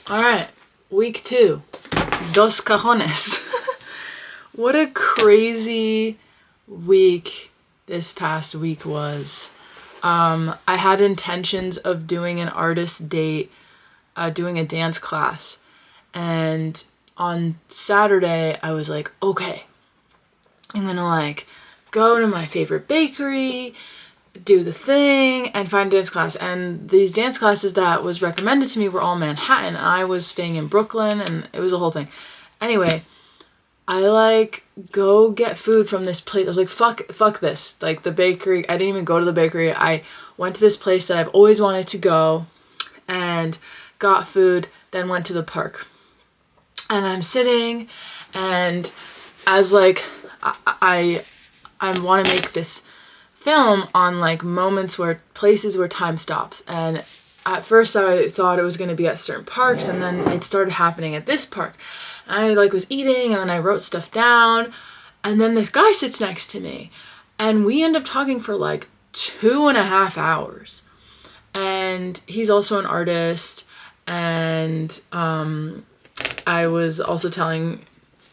All right, week 2, dos cajones. What a crazy week this past week was. I had intentions of doing an artist date, doing a dance class. And on Saturday, I was like, okay, I'm gonna like go to my favorite bakery, do the thing, and find a dance class. And these dance classes that was recommended to me were all Manhattan. I was staying in Brooklyn, and it was a whole thing. Anyway, I like go get food from this place. I was like, fuck this. Like the bakery, I didn't even go to the bakery. I went to this place that I've always wanted to go and got food, then went to the park. And I'm sitting, and as like, I want to make this film on like moments where places where time stops. And at first I thought it was going to be at certain parks, and then it started happening at this park. And I like was eating, and then I wrote stuff down, and then this guy sits next to me, and we end up talking for like 2.5 hours. And he's also an artist, and I was also telling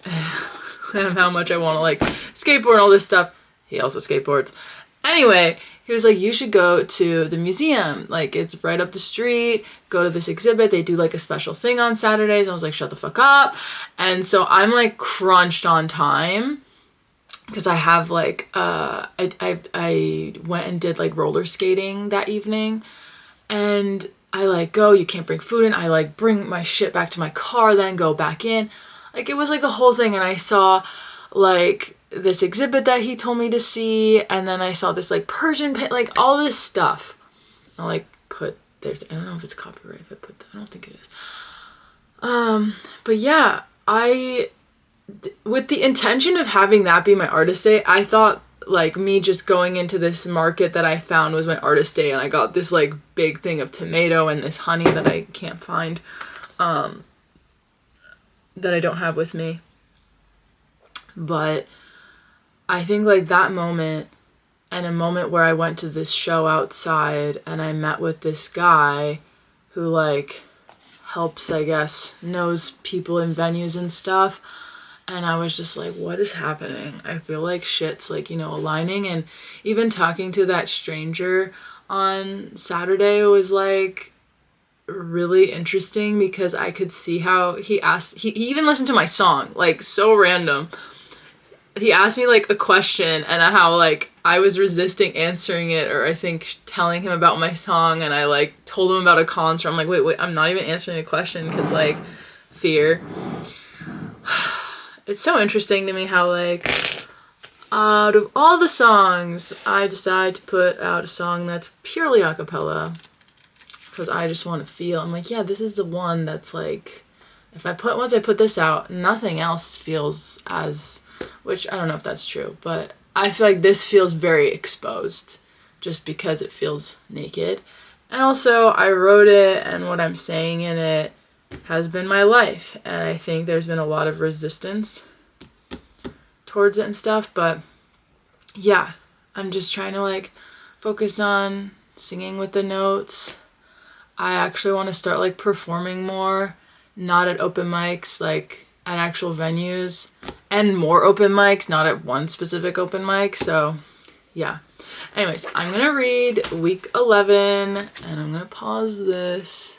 him how much I want to like skateboard and all this stuff. He also skateboards. Anyway, he was like, you should go to the museum. Like, it's right up the street. Go to this exhibit. They do like a special thing on Saturdays. I was like, shut the fuck up. And so I'm like crunched on time because I have like, I went and did like roller skating that evening. And I like go, you can't bring food in. I like bring my shit back to my car, then go back in. Like, it was like a whole thing. And I saw like this exhibit that he told me to see, and then I saw this like Persian paint, like all this stuff. I'll like put there, I don't know if it's copyright if I put that, I don't think it is. But yeah, with the intention of having that be my artist day, I thought like me just going into this market that I found was my artist day, and I got this like big thing of tomato and this honey that I can't find, that I don't have with me. But I think like that moment, and a moment where I went to this show outside and I met with this guy who like helps, I guess, knows people in venues and stuff. And I was just like, what is happening? I feel like shit's like, aligning. And even talking to that stranger on Saturday was like really interesting, because I could see how he even listened to my song, like so random. He asked me like a question, and how like I was resisting answering it, or I think telling him about my song, and I like told him about a concert. I'm like, wait, I'm not even answering the question because like fear. It's so interesting to me how like out of all the songs, I decide to put out a song that's purely a cappella because I just want to feel. I'm like, yeah, this is the one that's like, once I put this out, nothing else feels as, which I don't know if that's true, but I feel like this feels very exposed just because it feels naked. And also I wrote it, and what I'm saying in it has been my life, and I think there's been a lot of resistance towards it and stuff, but yeah, I'm just trying to like focus on singing with the notes. I actually want to start like performing more, not at open mics, like at actual venues, and more open mics, not at one specific open mic. So yeah, anyways, I'm gonna read week 11, and I'm gonna pause this.